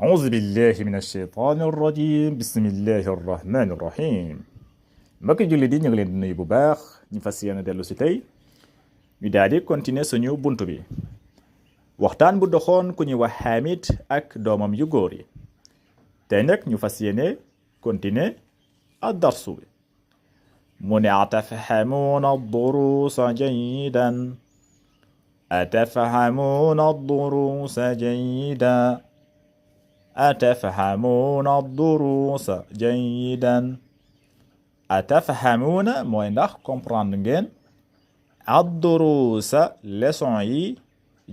أعوذ بالله من الشيطان الرجيم بسم الله الرحمن الرحيم mbokki julli di ñu ngi leen di nuyu bu baax ñu fas yéene dellu si tey ñu daal di continuer suñu buntu bi waxtaan bu doxoon ku ñuy wax Hamid ak doomam yu góor yi tey nag ñu fas yéene continuer ad darsu bi mu ne atafhamuuna ad-duruusa jayidan atafhamuuna ad-duruusa jayidan atafhamuuna ad-duruusa jayidan atafhamuuna mooy ndax comprendre ngeen ad-duruusa leçon yi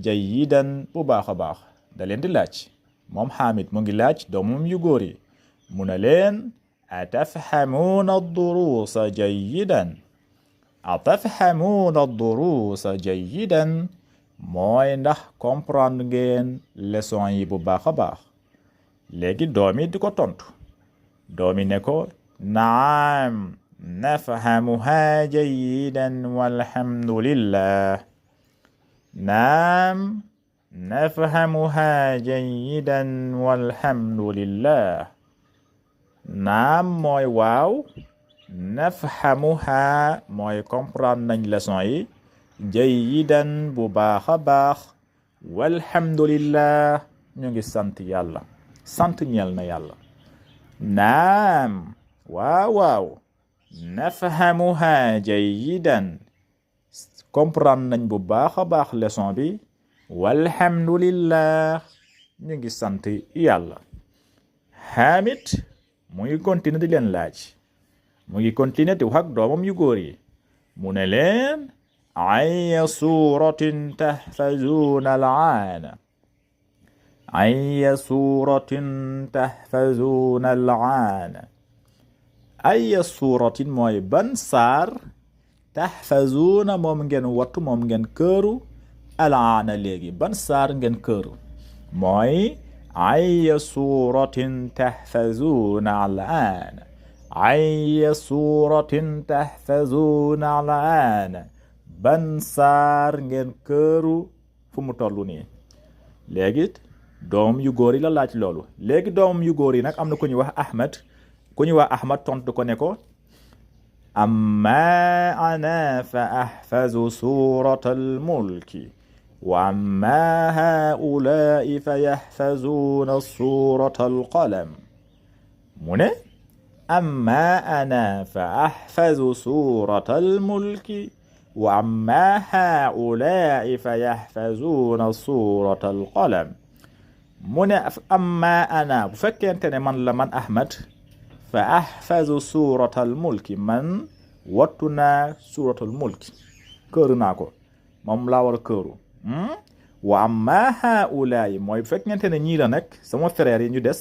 jayidan bu baax a baax da leen di laaj moom Hamid mu ngi laaj doomam yu góor yi mu ne leen atafhamuuna ad-duruusa jayidan atafhamuuna ad-duruusa jayidan mooy ndax comprendre ngeen leçon yi bu baax a baax léegi doomi di ko tontu doomi ne ko naam nafhamuha jayidan walhamdulillah naam nafhamuha jayidan walhamdulillah naam mooy waaw nafhamuha mooy comprendre nañ leçon yi jayidan bu baax a baax walhamdulillah ñu ngi sant yàlla sant ñeel na yàlla naam waaw nafhamuha jayidan comprendre nañ bu baax a baax leçon bi walhamdulillah ñu ngi sant yàlla Hamid mu ngi continuer di leen laaj mu ngi continuer di wax ak doomam yu góor yi mu ne leen ayya suratin tahfazuuna al-aana ayya suratin tahfazuuna al-aana ayya suratin mooy ban saar tahfazuuna moom ngeen wattu moom ngeen këru al-aana léegi ban saar ngeen këru mooy ayya suratin tahfazuuna al-aana ayya suratin tahfazuuna al-aana ban saar ngeen këru fu mu tollu nii léegi doom yu góor yi la laaj loolu léegi doom yu góor yi nag am na ku ñuy wax Ahmad tontu ko ne ko amma ana fa ahfazu surata al-mulki wa amma haula'i fa yahfazuna surata al-qalam mu ne amma ana fa ahfazu surata al-mulki wa amma haula'i fa yahfazuna surata al-qalam mu ne amma ana bu fekkente ne man la man Ahmad fa ahfazu suratal mulki man wattu naa suratul mulki këru naa ko moom laa war a këru wa amma haulaay mooy bu fekkente ne ñii la nag sama frère yi ñu des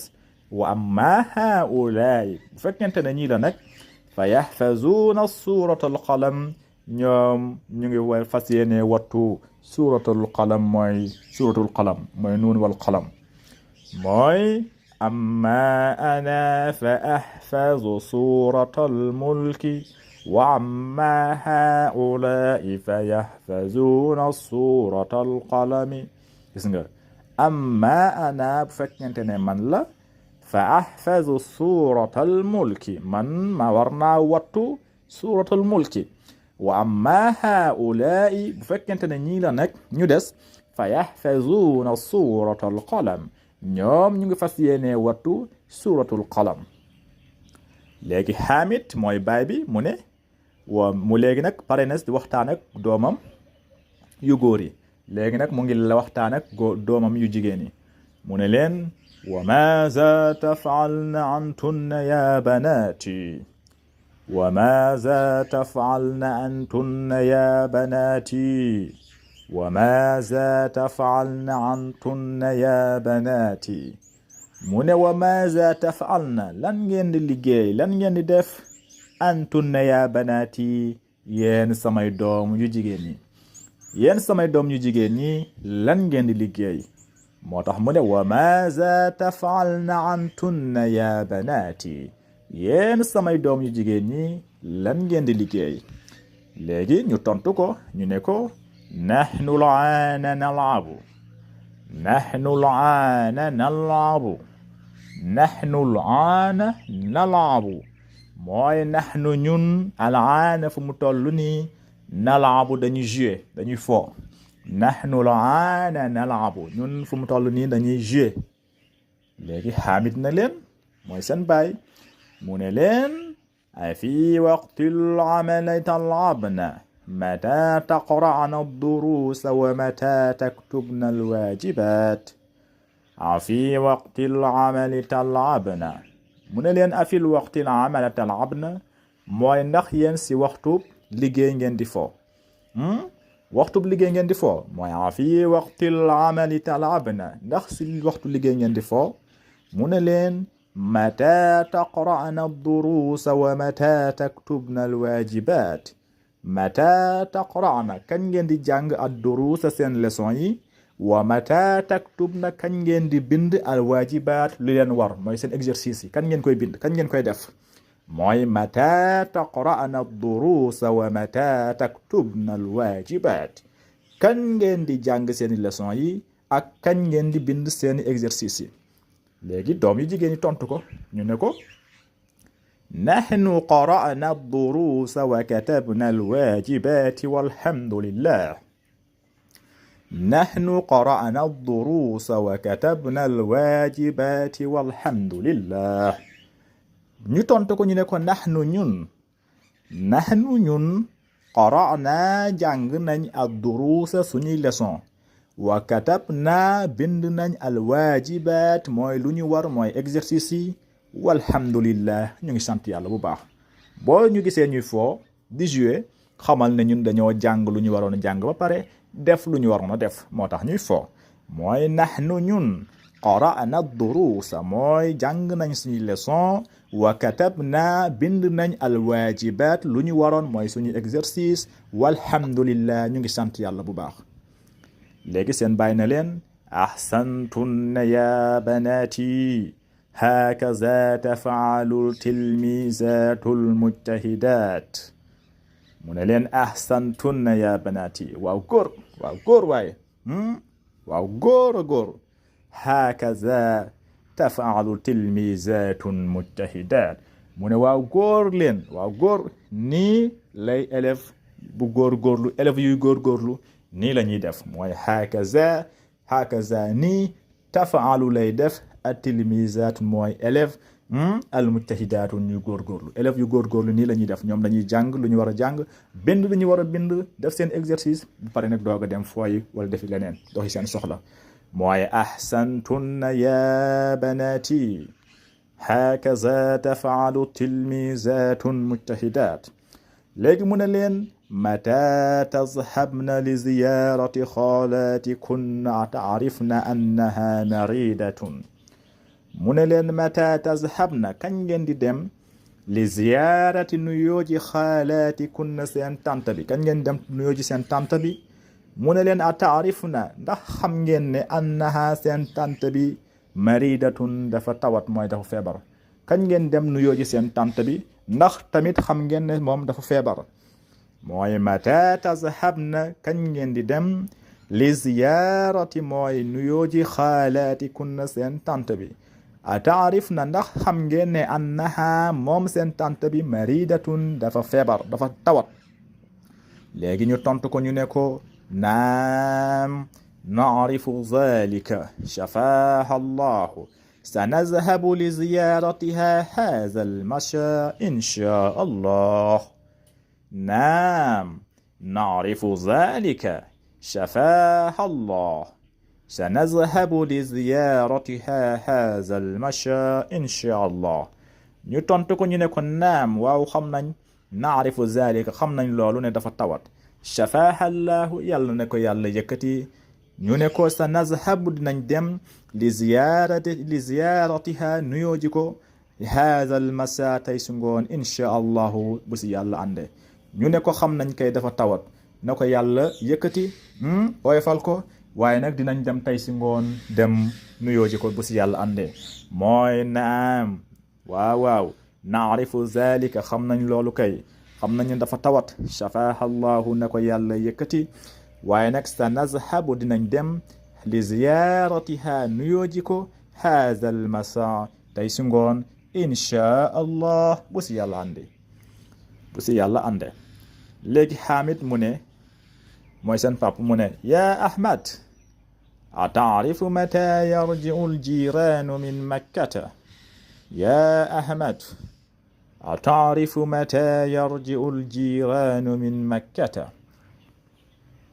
wa amma haulaay bu fekkente ne ñii la nag fa yahfazuna suratal qalam ñoom ñu ngi war fas yéene wattu suratul qalam mooy nuun wal qalam mooy amma ana fa ahfazu suratal mulki wa amma haula'i fa yahfazuna suratal qalami gis nga amma ana bu fekkente ne man la fa ahfazu suratal mulki man ma war naa wattu suratal mulki wa amma haula'i bu fekkente ne ñii la nag ñu des fa yahfazuna suratal qalam ñoom ñu ngi fas yéene wattu suratul qalam léegi Hamid mooy baay bi mu ne mu léegi nag pare na di waxtaan ak doomam yu góor yi léegi nag mu ngi la waxtaan ak doomam yu jigéen yi mu ne leen wa maaza taf'alna antunna ya banaati wa maaza taf'alna antunna ya banaati wa maaza taf'alna antunna ya banaati mu ne wa maaza taf'alna lan ngeen di liggéey lan ngeen di def antunna ya banaati yéen samay doom yu jigéen ñi yéen samay doom yu jigéen ñi lan ngeen di liggéey moo tax mu ne wa maaza taf'alna antunna ya banaati yéen samay doom yu jigéen ñi lan ngeen di liggéey léegi ñu tontu ko ñu ne ko nahnu al-aana nal'abu nahnul aana nal'abu nahnul aana nal'abu mooy nahnu ñun al-aana fu mu toll nii nal'abu dañuy jouer dañuy fo nahnul aana nal'abu ñun fu mu toll nii dañuy jouer léegi Haamid na leen mooy seen baay mu ne leen afi waqtil amali tal'abna mata taqra'na ad-durusa wa mata taktubna al-wajibat afi waqtil amali tal'abna mu ne leen afil waqtil amali tal'abna mooy ndax yéen si waxtu liggéey ngeen di fo waxtu liggéey ngeen di fo mooy afi waqtil amali tal'abna ndax si waxtu liggéey ngeen di fo mu ne leen mata taqra'na ad-durusa wa mata taktubna al-wajibat mata taqra'na kañ ngeen di jàng ad-durusa seen leçon yi wa mata taktubna kañ ngeen di bind al-wajibat lu leen war mooy seen exercice yi kañ ngeen koy bind kañ ngeen koy def mooy mata taqra'na ad-durusa wa mata taktubna al-wajibat kañ ngeen di jàng seeni leçon yi ak kañ ngeen di bind seeni exercice yi léegi doom yi jigéen ñi tontu ko ñu ne ko nahnu qara'na ad-durusa wa katabna al-wajibati walhamdulillah nahnu qara'na ad-durusa wa katabna al-wajibati walhamdulillah ñu tontu ko ñu ne ko nahnu ñun qara'na jàng nañ ad-durusa suñuy leçon wa katabna bind nañ al-wajibat mooy lu ñu war mooy exercice yi walhamdulillah ñu ngi sant yàlla bu baax boo ñu gisee ñuy foo di jouer xamal ne ñun dañoo jàng lu ñu waroon a jàng ba pare def lu ñu waroon a def moo tax ñuy foo mooy nahnu ñun qara'na ad-durusa mooy jàng nañ suñuy leçon wa katabna bind nañ al-wajibat lu ñu waroon mooy suñu exercice walhamdulillah ñu ngi sant yàlla bu baax léegi seen bàyyi na leen ahsantunna ya banati hakaza taf'alu tilmizatul mujtahidat mu ne leen ahsantunna ya banati waaw góor waaye waaw góor hakaza taf'alu tilmizatul mujtahidat mu ne waaw góor nii lay élève bu góorgóorlu élève yuy góorgóorlu nii la ñuy def mooy hakaza nii tafaalu lay def at-tilmizaat mooy élève al-mujtahidaatu ñuy góorgóorlu élève yu góorgóorlu nii la ñuy def ñoom dañuy jàng lu ñu war a jàng bind lu ñu war a bind def seen exercice bu pare nag doog a dem fooyi wala defi leneen doxi seen soxla mooy ahsantunna ya banati hakaza tafaalu tilmizaatu mujtahidaat léegi mu ne leen mata tazhabna li ziyarati xaalatikunna ta'rifna annaha maridatun mu ne leen mata tazhabna kañ ngeen di dem li ziyarati nuyoo ji xaalatikunna seen tante bi kañ ngeen dem nuyoo ji seen tante bi mu ne leen a ta'rifna ndax xam ngeen ne annaha seen tante bi maridatun dafa tawat mooy dafa feebar kañ ngeen dem nuyoo ji seen tante bi ndax tamit xam ngeen ne moom dafa feebar mooy mata tazhabna kañ ngeen di dem li ziyaarati mooy nuyoo ji xaalatikunna seen tante bi a taarifna ndax xam ngeen ne annaha moom seen tante bi maridatun dafa feebar dafa tawat léegi ñu tontu ko ñu ne ko naam naarifu zalika shafaaha allahu sanazhabu li ziyaratiha hadha al-masha insha allah naam naarifu zalika shafaaha allah sanazhabu li ziyaratiha hadha al-masha insha allah ñu tontu ko ñu ne ko naam waaw xam nañ naarifu zalika xam nañ loolu ne dafa tawat shafaaha allahu yàlla ne ko yàlla yëkkati ñu ne ko sanazhabu dinañ dem li ziyaratiha nuyoo ji ko hadha al-masa tey su ngoon insha allahu bu si yàlla ànde ñu ne ko xam nañ kay dafa tawat na ko yàlla yëkkati oyofal ko waaye nag dinañ dem tey si ngoon dem nuyoo ji ko bu si yàlla àndee mooy naam waaw naarifu zalika xam nañ loolu kay xam nañ dafa tawat shafaaha allahu na ko yàlla yëkkati waaye nag sa nazhabu dinañ dem li ziyaaratiha nuyoo ji ko haza al masa tey si ngoon inchaa allah bu si yàlla ànde léegi Hamid mu ne mooy seen pap mu ne yaa Ahmad ataarifu mata yarji'u al-jiiraanu min makkata yaa Ahmad ataarifu mata yarji'u al-jiiraanu min makkata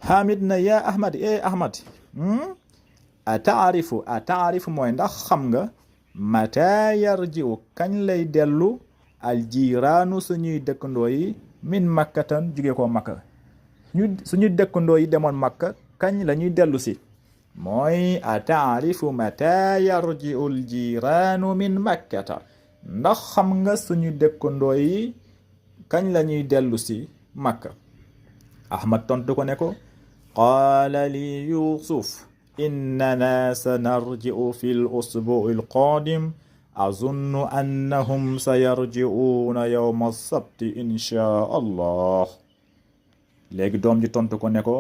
Hamid na yaa Ahmad Ahmad ataarifu mooy ndax xam nga mata yarji'u kañ lay dellu al-jiiraanu suñuy dëkkandoo yi min makkatan jóge ko makka suñu dëkkandoo yi demoon makka kañ la ñuy dellu si mooy ataarifu mata yarji'u al-jiiraanu min makkata ndax xam nga suñu dëkkandoo yi kañ la ñuy dellu si makka Ahmad tontu ko ne ko qaala li Yuusuf innana sanarji'u fi al-usbu'i al-qaadim azunnu annahum sayarji'uuna yawma as-sabti inshaa allah léegi doom ji tontu ko ne ko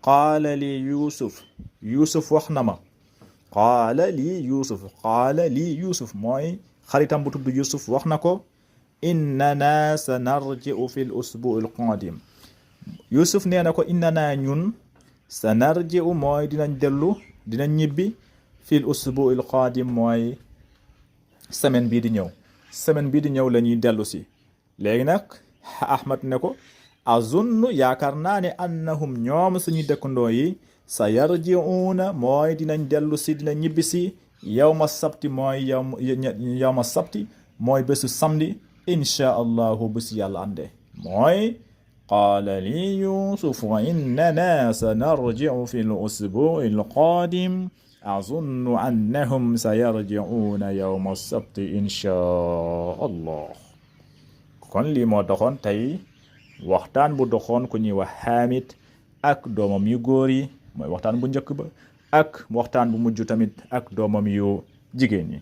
qaala lii Yuusuf wax na ma qaala lii Yuusuf mooy xaritam bu tudd Yuusuf wax na ko innana sanarji'u fi al-usbu'i al-qaadim Yuusuf nee na ko innana ñun sanarji'u mooy dinañ ñibbi fi al-usbu'i al-qaadim mooy semaine bii di ñëw la ñuy dellu si léegi nag Ahmad ne ko azunnu yaakaar naa ne annahum ñoom suñu dëkkandoo yi sa yarji'uuna mooy dinañ dellu si dinañ ñibbi si yawma sabti mooy bésu samedi inchaa allahu bu si yàlla ànde mooy qaala li Yuusuf wa innana sanarji'u fi al-usbu'i al-qaadim azunnu annahum sayarji'uuna yawma as-sabti inchaa allah kon lii moo doxoon tey waxtaan bu doxoon ku ñuy wax Hamid ak doomam yu góor yi mooy waxtaan bu njëkk ba ak waxtaan bu mujj tamit ak doomam yu jigéen ñi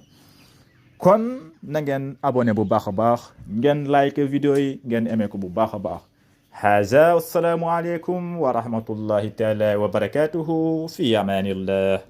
kon na ngeen abonné bu baax a baax ngeen like vidéo yi ngeen aimé ko bu baax a baax haza assalaamu aleykum wa rahmatullahi taala wa barakatuhu fi amaanillah